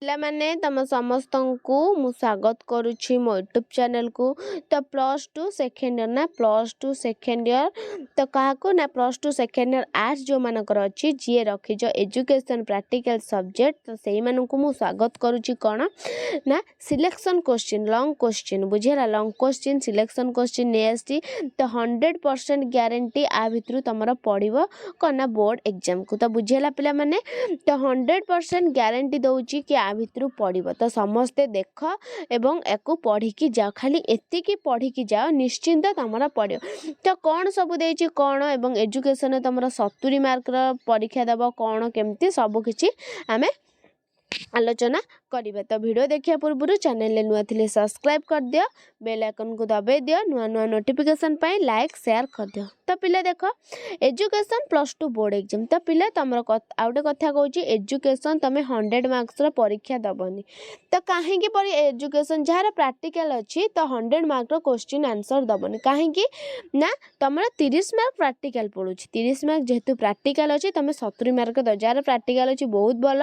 ପିଲାମାନେ ତମ ସମସ୍ତଙ୍କୁ ମୁଁ ସ୍ୱାଗତ କରୁଛି ମୋ ୟୁଟ୍ୟୁବ୍ ଚ୍ୟାନେଲକୁ। ତ +2 ସେକେଣ୍ଡ ଇୟର ନା +2 ସେକେଣ୍ଡ ଇୟର ତ କାହାକୁ ନା +2 ସେକେଣ୍ଡ ଇୟର ଆର୍ଟ୍ସ ଯେଉଁମାନଙ୍କର ଅଛି ଯିଏ ରଖିଛ ଏଜୁକେସନ୍ ପ୍ରାକ୍ଟିକାଲ ସବଜେକ୍ଟ ତ ସେଇମାନଙ୍କୁ ମୁଁ ସ୍ୱାଗତ କରୁଛି। କ'ଣ ନା ସିଲେକ୍ସନ୍ କୋଶ୍ଚିନ୍ ଲଙ୍ଗ୍ କୋଶ୍ଚିନ୍ ବୁଝିଲା ଲଙ୍ଗ୍ କୋଶ୍ଚିନ୍ ସିଲେକ୍ସନ୍ କୋଶ୍ଚିନ୍ ନେଇ ଆସିଛି। ତ 100% ଗ୍ୟାରେଣ୍ଟି ଆ ଭିତରୁ ତୁମର ପଡ଼ିବ କ'ଣ ନା ବୋର୍ଡ଼ ଏକ୍ଜାମକୁ। ତ ବୁଝିଲା ପିଲାମାନେ ତ 100% ଗ୍ୟାରେଣ୍ଟି ଦେଉଛି କି ଆ ଭିତରୁ ପଡ଼ିବ। ତ ସମସ୍ତେ ଦେଖ ଏବଂ ୟାକୁ ପଢ଼ିକି ଯାଅ, ଖାଲି ଏତିକି ପଢ଼ିକି ଯାଅ ନିଶ୍ଚିନ୍ତ ତୁମର ପଡ଼ିବ। ତ କ'ଣ ସବୁ ଦେଇଛି କ'ଣ ଏବଂ ଏଜୁକେସନରେ ତୁମର 70 ମାର୍କର ପରୀକ୍ଷା ଦେବ କ'ଣ କେମିତି ସବୁକିଛି ଆମେ ଆଲୋଚନା କରିବା। ତ ଭିଡ଼ିଓ ଦେଖିବା ପୂର୍ବରୁ ଚ୍ୟାନେଲରେ ନୂଆ ଥିଲେ ସବସ୍କ୍ରାଇବ୍ କରିଦିଅ, ବେଲ୍ ଆଇକନ୍କୁ ଦବାଇ ଦିଅ, ନୂଆ ନୂଆ ନୋଟିଫିକେସନ୍ ପାଇଁ ଲାଇକ୍ ସେୟାର କରିଦିଅ। ତ ପିଲା ଦେଖ ଏଜୁକେସନ୍ +2 ବୋର୍ଡ଼ ଏକ୍ଜାମ୍। ତ ପିଲା ତୁମର ଆଉ ଗୋଟେ କଥା କହୁଛି ଏଜୁକେସନ୍ ତୁମେ 100 ମାର୍କସର ପରୀକ୍ଷା ଦେବନି। ତ କାହିଁକି ଏଜୁକେସନ୍ ଯାହାର ପ୍ରାକ୍ଟିକାଲ ଅଛି ତ 100 ମାର୍କର କ୍ୱେଶ୍ଚିନ୍ ଆନ୍ସର୍ ଦେବନି। କାହିଁକି ନା ତୁମର 30 ମାର୍କ ପ୍ରାକ୍ଟିକାଲ ପଡ଼ୁଛି। 30 ମାର୍କ ଯେହେତୁ ପ୍ରାକ୍ଟିକାଲ ଅଛି ତୁମେ 70 ମାର୍କ ଦେବ। ଯାହାର ପ୍ରାକ୍ଟିକାଲ ଅଛି ବହୁତ ଭଲ।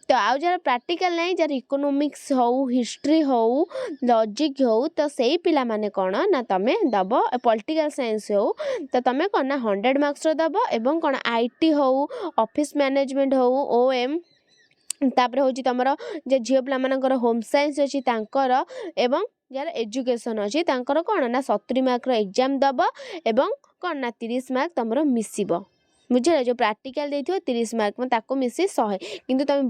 ତ ଆଉ ଯାହାର ପ୍ରାକ୍ଟିକାଲ ନାହିଁ ଯାହାର ଇକୋନୋମିକ୍ସ ହେଉ ହିଷ୍ଟ୍ରି ହେଉ ଲଜିକ୍ ହେଉ ତ ସେଇ ପିଲାମାନେ କ'ଣ ନା ତୁମେ ଦେବ ପଲିଟିକାଲ ସାଇନ୍ସ ହେଉ ତ ତୁମେ କ'ଣ ନା 100 ମାର୍କସର ଦେବ। ଏବଂ କ'ଣ IT ହେଉ ଅଫିସ୍ ମ୍ୟାନେଜମେଣ୍ଟ ହେଉ OM ତାପରେ ହେଉଛି ତୁମର ଯେ ଝିଅ ପିଲାମାନଙ୍କର ହୋମ୍ ସାଇନ୍ସ ଅଛି ତାଙ୍କର ଏବଂ ଯାହାର ଏଜୁକେସନ୍ ଅଛି ତାଙ୍କର କ'ଣ ନା 70 ମାର୍କର ଏକ୍ଜାମ୍ ଦେବ ଏବଂ କ'ଣ ନା 30 ମାର୍କ ତୁମର ମିଶିବ। ବୁଝିଲା ଯେଉଁ ପ୍ରାକ୍ଟିକାଲ ଦେଇଥିବ 30 ମାର୍କ ତାକୁ ମିଶି 100 କିନ୍ତୁ ତୁମେ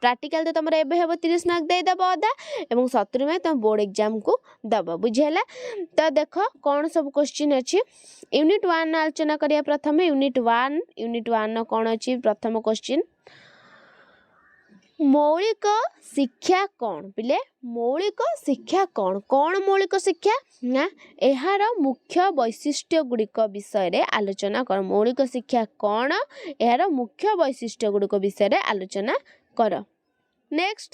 ପ୍ରାକ୍ଟିକାଲ ତ ତୁମର ଏବେ ହେବ 30 ମାର୍କ ଦେଇଦେବ ଅଧା ଏବଂ 70 ମାର୍କ ତୁମେ ବୋର୍ଡ଼ ଏକ୍ଜାମକୁ ଦେବ। ବୁଝିହେଲା। ତ ଦେଖ କ'ଣ ସବୁ କ୍ୱେଶ୍ଚିନ୍ ଅଛି ୟୁନିଟ୍ 1 ଆଲୋଚନା କରିବା। ପ୍ରଥମେ ୟୁନିଟ୍ 1ର କ'ଣ ଅଛି ପ୍ରଥମ କ୍ୱେଶ୍ଚିନ୍ ମୌଳିକ ଶିକ୍ଷା କ'ଣ ପିଲେ ମୌଳିକ ଶିକ୍ଷା କ'ଣ କ'ଣ ମୌଳିକ ଶିକ୍ଷା ନା ଏହାର ମୁଖ୍ୟ ବୈଶିଷ୍ଟ୍ୟ ଗୁଡ଼ିକ ବିଷୟରେ ଆଲୋଚନା କର। ମୌଳିକ ଶିକ୍ଷା କ'ଣ ଏହାର ମୁଖ୍ୟ ବୈଶିଷ୍ଟ୍ୟ ଗୁଡ଼ିକ ବିଷୟରେ ଆଲୋଚନା କର। ନେକ୍ସଟ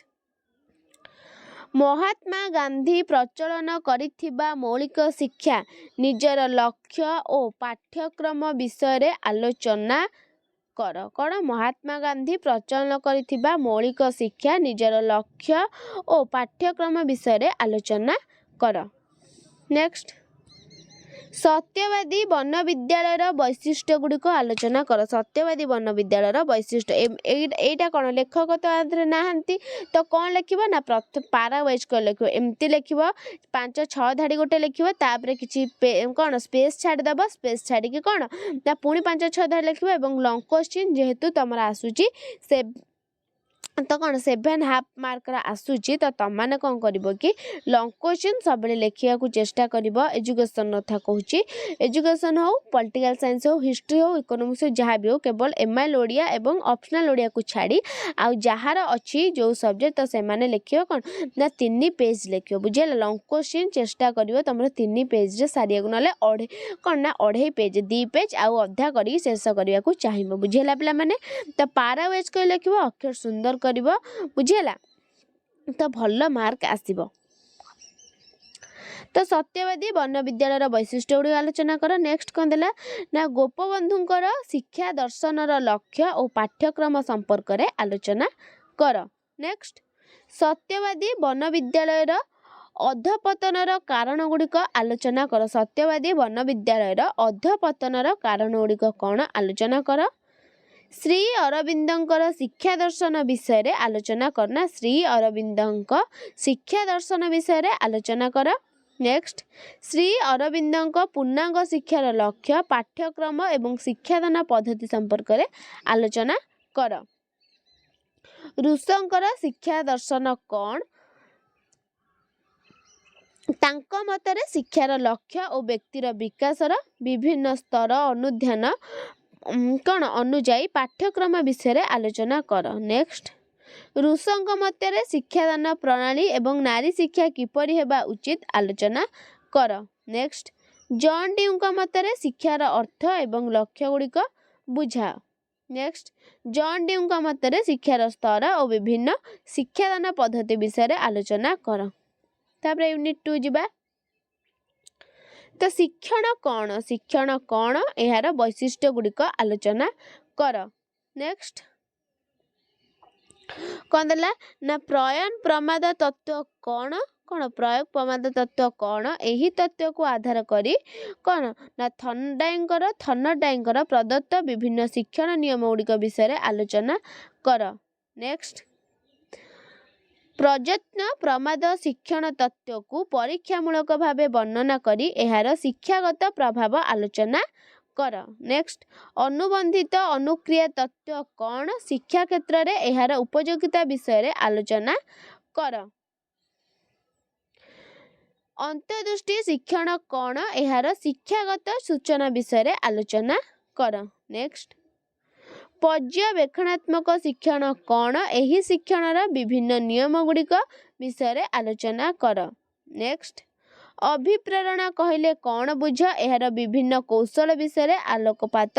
ମହାତ୍ମା ଗାନ୍ଧୀ ପ୍ରଚଳନ କରିଥିବା ମୌଳିକ ଶିକ୍ଷା ନିଜର ଲକ୍ଷ୍ୟ ଓ ପାଠ୍ୟକ୍ରମ ବିଷୟରେ ଆଲୋଚନା କର। କ'ଣ ମହାତ୍ମା ଗାନ୍ଧୀ ପ୍ରଚଳନ କରିଥିବା ମୌଳିକ ଶିକ୍ଷା ନିଜର ଲକ୍ଷ୍ୟ ଓ ପାଠ୍ୟକ୍ରମ ବିଷୟରେ ଆଲୋଚନା କର। ନେକ୍ସଟ ସତ୍ୟବାଦୀ ବନ ବିଦ୍ୟାଳୟର ବୈଶିଷ୍ଟ୍ୟ ଗୁଡ଼ିକ ଆଲୋଚନା କର। ସତ୍ୟବାଦୀ ବନ ବିଦ୍ୟାଳୟର ବୈଶିଷ୍ଟ୍ୟ ଏଇଟା କ'ଣ ଲେଖକ ତ ଆଧିରେ ନାହାନ୍ତି ତ କ'ଣ ଲେଖିବ ନା ପାରା ୱାଇଜ୍ କରି ଲେଖିବ। ଏମିତି ଲେଖିବ 5-6 ଧାଡ଼ି ଗୋଟେ ଲେଖିବ ତାପରେ କିଛି କ'ଣ ସ୍ପେସ୍ ଛାଡ଼ିଦେବ ସ୍ପେସ୍ ଛାଡ଼ିକି କ'ଣ ନା ପୁଣି 5-6 ଧାଡ଼ି ଲେଖିବ ଏବଂ ଲଙ୍ଗ୍ କ୍ୱେଶ୍ଚିନ୍ ଯେହେତୁ ତୁମର ଆସୁଛି ସେ ତ କ'ଣ 7.5 ମାର୍କର ଆସୁଛି ତ ତୁମମାନେ କ'ଣ କରିବ କି ଲଙ୍ଗ୍ କ୍ୱେଶ୍ଚିନ୍ ସବୁବେଳେ ଲେଖିବାକୁ ଚେଷ୍ଟା କରିବ। ଏଜୁକେସନ୍ କଥା କହୁଛି ଏଜୁକେସନ୍ ହେଉ ପଲିଟିକାଲ ସାଇନ୍ସ ହେଉ ହିଷ୍ଟ୍ରି ହେଉ ଇକୋନୋମିକ୍ସ ହେଉ ଯାହା ବି ହେଉ କେବଳ MIL ଓଡ଼ିଆ ଏବଂ ଅପସନାଲ୍ ଓଡ଼ିଆକୁ ଛାଡ଼ି ଆଉ ଯାହାର ଅଛି ଯେଉଁ ସବଜେକ୍ଟ ତ ସେମାନେ ଲେଖିବ କ'ଣ ନା 3 ପେଜ୍ ଲେଖିବ। ବୁଝିଲା ଲଙ୍ଗ୍ କ୍ୱେଶ୍ଚିନ୍ ଚେଷ୍ଟା କରିବ ତୁମର 3 ପେଜ୍ରେ ସାରିବାକୁ ନହେଲେ କ'ଣ ନା 2.5 ପେଜ୍ 2 ପେଜ୍ ଆଉ ଅଧା କରିକି ଶେଷ କରିବାକୁ ଚାହିଁବ। ବୁଝିଲା ପିଲାମାନେ ତ ପାରା ୱାଇଜ୍ କରି ଲେଖିବ ଅକ୍ଷର ସୁନ୍ଦର କରିବ। ବୁଝିହେଲା ତ ଭଲ ମାର୍କ ଆସିବ। ତ ସତ୍ୟବାଦୀ ବନ ବିଦ୍ୟାଳୟର ବୈଶିଷ୍ଟ୍ୟ ଗୁଡ଼ିକ ଆଲୋଚନା କର। ନେକ୍ସଟ କ'ଣ ଦେଲା ନା ଗୋପବନ୍ଧୁଙ୍କର ଶିକ୍ଷା ଦର୍ଶନର ଲକ୍ଷ୍ୟ ଓ ପାଠ୍ୟକ୍ରମ ସମ୍ପର୍କରେ ଆଲୋଚନା କର। ନେକ୍ସଟ ସତ୍ୟବାଦୀ ବନ ବିଦ୍ୟାଳୟର ଅଧପତନର କାରଣ ଗୁଡ଼ିକ ଆଲୋଚନା କର। ସତ୍ୟବାଦୀ ବନ ବିଦ୍ୟାଳୟର ଅଧପତନର କାରଣ ଗୁଡ଼ିକ କ'ଣ ଆଲୋଚନା କର। ଶ୍ରୀ ଅରବିନ୍ଦଙ୍କର ଶିକ୍ଷା ଦର୍ଶନ ବିଷୟରେ ଆଲୋଚନା କର। ନା ଶ୍ରୀ ଅରବିନ୍ଦଙ୍କ ଶିକ୍ଷା ଦର୍ଶନ ବିଷୟରେ ଆଲୋଚନା କର। ନେକ୍ସଟ ଶ୍ରୀ ଅରବିନ୍ଦଙ୍କ ପୂର୍ଣ୍ଣାଙ୍ଗ ଶିକ୍ଷାର ଲକ୍ଷ୍ୟ ପାଠ୍ୟକ୍ରମ ଏବଂ ଶିକ୍ଷାଦାନ ପଦ୍ଧତି ସମ୍ପର୍କରେ ଆଲୋଚନା କର। ରୁଷଙ୍କର ଶିକ୍ଷା ଦର୍ଶନ କ'ଣ ତାଙ୍କ ମତରେ ଶିକ୍ଷାର ଲକ୍ଷ୍ୟ ଓ ବ୍ୟକ୍ତିର ବିକାଶର ବିଭିନ୍ନ ସ୍ତର ଅନୁଧ୍ୟାନ କ'ଣ ଅନୁଯାୟୀ ପାଠ୍ୟକ୍ରମ ବିଷୟରେ ଆଲୋଚନା କର। ନେକ୍ସଟ ରୁଷଙ୍କ ମତରେ ଶିକ୍ଷାଦାନ ପ୍ରଣାଳୀ ଏବଂ ନାରୀ ଶିକ୍ଷା କିପରି ହେବା ଉଚିତ ଆଲୋଚନା କର। ନେକ୍ସଟ ଜନ୍ ଡ୍ୟୁଙ୍କ ମତରେ ଶିକ୍ଷାର ଅର୍ଥ ଏବଂ ଲକ୍ଷ୍ୟ ଗୁଡ଼ିକ ବୁଝାଅ। ନେକ୍ସଟ ଜନ୍ ଡ୍ୟୁଙ୍କ ମତରେ ଶିକ୍ଷାର ସ୍ତର ଓ ବିଭିନ୍ନ ଶିକ୍ଷାଦାନ ପଦ୍ଧତି ବିଷୟରେ ଆଲୋଚନା କର। ତାପରେ ୟୁନିଟ୍ 2 ଯିବା। ତ ଶିକ୍ଷଣ କ'ଣ ଏହାର ବୈଶିଷ୍ଟ୍ୟ ଗୁଡ଼ିକ ଆଲୋଚନା କର। ନେକ୍ସଟ କ'ଣ ଦେଲା ନା ପ୍ରୟୋଗ ପ୍ରମାଦ ତତ୍ତ୍ୱ କ'ଣ କ'ଣ ପ୍ରୟୋଗ ପ୍ରମାଦ ତତ୍ତ୍ୱ କ'ଣ ଏହି ତତ୍ତ୍ୱକୁ ଆଧାର କରି କ'ଣ ନା ଥର୍ନଡାଇଙ୍କର ପ୍ରଦତ୍ତ ବିଭିନ୍ନ ଶିକ୍ଷଣ ନିୟମ ଗୁଡ଼ିକ ବିଷୟରେ ଆଲୋଚନା କର। ନେକ୍ସଟ ପ୍ରଯତ୍ନ ପ୍ରମାଦ ଶିକ୍ଷଣ ତତ୍ତ୍ୱକୁ ପରୀକ୍ଷାମୂଳକ ଭାବେ ବର୍ଣ୍ଣନା କରି ଏହାର ଶିକ୍ଷାଗତ ପ୍ରଭାବ ଆଲୋଚନା କର। ନେକ୍ସଟ ଅନୁବନ୍ଧିତ ଅନୁକ୍ରିୟା ତତ୍ତ୍ୱ କ'ଣ ଶିକ୍ଷା କ୍ଷେତ୍ରରେ ଏହାର ଉପଯୋଗିତା ବିଷୟରେ ଆଲୋଚନା କର। ଅନ୍ତର୍ଦୃଷ୍ଟି ଶିକ୍ଷଣ କ'ଣ ଏହାର ଶିକ୍ଷାଗତ ସୂଚନା ବିଷୟରେ ଆଲୋଚନା କର। ନେକ୍ସଟ ପର୍ଯ୍ୟବେକ୍ଷଣାତ୍ମକ ଶିକ୍ଷଣ କ'ଣ ଏହି ଶିକ୍ଷଣର ବିଭିନ୍ନ ନିୟମ ଗୁଡ଼ିକ ବିଷୟରେ ଆଲୋଚନା କର। ନେକ୍ସଟ ଅଭିପ୍ରେରଣା କହିଲେ କ'ଣ ବୁଝ ଏହାର ବିଭିନ୍ନ କୌଶଳ ବିଷୟରେ ଆଲୋକପାତ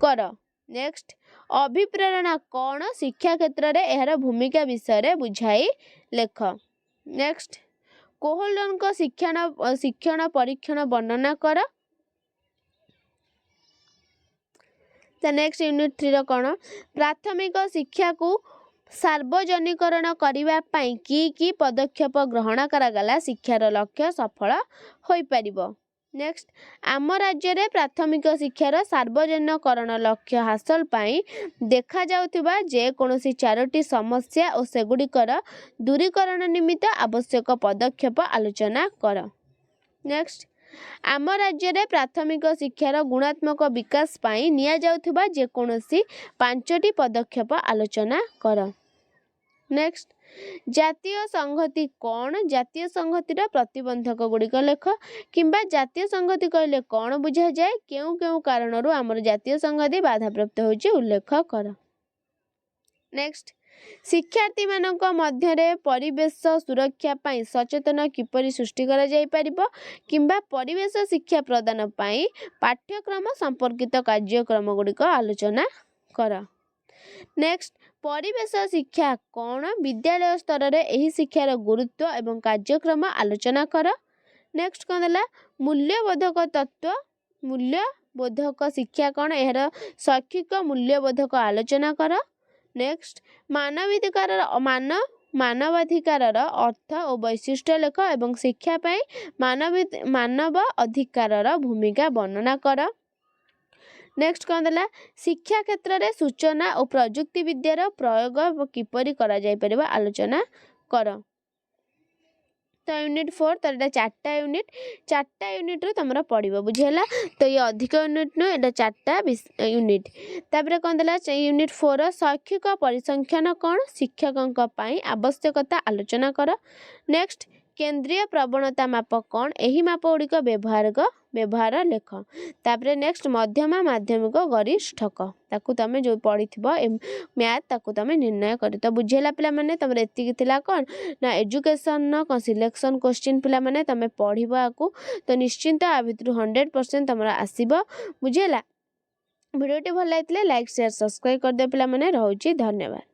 କର। ନେକ୍ସଟ ଅଭିପ୍ରେରଣା କ'ଣ ଶିକ୍ଷା କ୍ଷେତ୍ରରେ ଏହାର ଭୂମିକା ବିଷୟରେ ବୁଝାଇ ଲେଖ। ନେକ୍ସଟ କୋହଲରଙ୍କ ଶିକ୍ଷଣ ପରୀକ୍ଷଣ ବର୍ଣ୍ଣନା କର। ନେକ୍ସଟ ୟୁନିଟ୍ 3 ର କ'ଣ ପ୍ରାଥମିକ ଶିକ୍ଷାକୁ ସାର୍ବଜନୀକରଣ କରିବା ପାଇଁ କି ପଦକ୍ଷେପ ଗ୍ରହଣ କରାଗଲା ଶିକ୍ଷାର ଲକ୍ଷ୍ୟ ସଫଳ ହୋଇପାରିବ। ନେକ୍ସଟ ଆମ ରାଜ୍ୟରେ ପ୍ରାଥମିକ ଶିକ୍ଷାର ସାର୍ବଜନୀକରଣ ଲକ୍ଷ୍ୟ ହାସଲ ପାଇଁ ଦେଖାଯାଉଥିବା ଯେକୌଣସି 4ଟି ସମସ୍ୟା ଓ ସେଗୁଡ଼ିକର ଦୂରୀକରଣ ନିମିତ୍ତ ଆବଶ୍ୟକ ପଦକ୍ଷେପ ଆଲୋଚନା କର। ନେକ୍ସଟ ଆମ ରାଜ୍ୟରେ ପ୍ରାଥମିକ ଶିକ୍ଷାର ଗୁଣାତ୍ମକ ବିକାଶ ପାଇଁ ନିଆଯାଉଥିବା ଯେକୌଣସି 5ଟି ପଦକ୍ଷେପ ଆଲୋଚନା କର। ନେକ୍ସଟ ଜାତୀୟ ସଂହତି କ'ଣ ଜାତୀୟ ସଂହତିର ପ୍ରତିବନ୍ଧକ ଗୁଡ଼ିକ ଲେଖ କିମ୍ବା ଜାତୀୟ ସଂହତି କହିଲେ କ'ଣ ବୁଝାଯାଏ କେଉଁ କେଉଁ କାରଣରୁ ଆମର ଜାତୀୟ ସଂହତି ବାଧାପ୍ରାପ୍ତ ହେଉଛି ଉଲ୍ଲେଖ କର। ନେକ୍ସଟ ଶିକ୍ଷାର୍ଥୀମାନଙ୍କ ମଧ୍ୟରେ ପରିବେଶ ସୁରକ୍ଷା ପାଇଁ ସଚେତନ କିପରି ସୃଷ୍ଟି କରାଯାଇପାରିବ କିମ୍ବା ପରିବେଶ ଶିକ୍ଷା ପ୍ରଦାନ ପାଇଁ ପାଠ୍ୟକ୍ରମ ସମ୍ପର୍କିତ କାର୍ଯ୍ୟକ୍ରମ ଗୁଡ଼ିକ ଆଲୋଚନା କର। ନେକ୍ସଟ ପରିବେଶ ଶିକ୍ଷା କ'ଣ ବିଦ୍ୟାଳୟ ସ୍ତରରେ ଏହି ଶିକ୍ଷାର ଗୁରୁତ୍ୱ ଏବଂ କାର୍ଯ୍ୟକ୍ରମ ଆଲୋଚନା କର। ନେକ୍ସଟ କ'ଣ ଦେଲା ମୂଲ୍ୟବୋଧକ ତତ୍ତ୍ୱ ମୂଲ୍ୟବୋଧକ ଶିକ୍ଷା କ'ଣ ଏହାର ଶୈକ୍ଷିକ ମୂଲ୍ୟବୋଧକ ଆଲୋଚନା କର। ନେକ୍ସଟ ମାନବାଧିକାରର ଅର୍ଥ ଓ ବୈଶିଷ୍ଟ୍ୟ ଲେଖ ଏବଂ ଶିକ୍ଷା ପାଇଁ ମାନବ ଅଧିକାରର ଭୂମିକା ବର୍ଣ୍ଣନା କର। ନେକ୍ସଟ କ'ଣ ଦେଲା ଶିକ୍ଷା କ୍ଷେତ୍ରରେ ସୂଚନା ଓ ପ୍ରଯୁକ୍ତି ବିଦ୍ୟାର ପ୍ରୟୋଗ କିପରି କରାଯାଇପାରିବ ଆଲୋଚନା କର। ତ ୟୁନିଟ୍ 4 ତ ଏଇଟା 4ଟା ୟୁନିଟ୍ରୁ ତୁମର ପଡ଼ିବ ବୁଝିହେଲା। ତ ଇଏ ଅଧିକ ୟୁନିଟ୍ ନୁହେଁ ଏଇଟା 4ଟା ୟୁନିଟ୍। ତାପରେ କ'ଣ ଦେଲା ୟୁନିଟ୍ 4 ଶୈକ୍ଷିକ ପରିସଂଖ୍ୟାନ କ'ଣ ଶିକ୍ଷକଙ୍କ ପାଇଁ ଆବଶ୍ୟକତା ଆଲୋଚନା କର। ନେକ୍ସଟ କେନ୍ଦ୍ରୀୟ ପ୍ରବଣତା ମାପ କ'ଣ ଏହି ମାପ ଗୁଡ଼ିକ ବ୍ୟବହାର ଲେଖ। ତାପରେ ନେକ୍ସଟ ମଧ୍ୟମା ମାଧ୍ୟମିକ ଗରିଷ୍ଠକ ତାକୁ ତୁମେ ଯେଉଁ ପଢ଼ିଥିବ ମ୍ୟାଥ୍ ତାକୁ ତୁମେ ନିର୍ଣ୍ଣୟ କରି ତ ବୁଝିହେଲା ପିଲାମାନେ ତୁମର ଏତିକି ଥିଲା କ'ଣ ନା ଏଜୁକେସନ୍ର ସିଲେକ୍ସନ୍ କୋଶ୍ଚିନ୍ ପିଲାମାନେ ତୁମେ ପଢ଼ିବ ଆକୁ ତ ନିଶ୍ଚିନ୍ତ ଆ ଭିତରୁ 100% ତୁମର ଆସିବ ବୁଝିହେଲା। ଭିଡ଼ିଓଟି ଭଲ ଲାଗିଥିଲେ ଲାଇକ୍ ସେୟାର ସବସ୍କ୍ରାଇବ୍ କରିଦିଅ ପିଲାମାନେ ରହୁଛି ଧନ୍ୟବାଦ।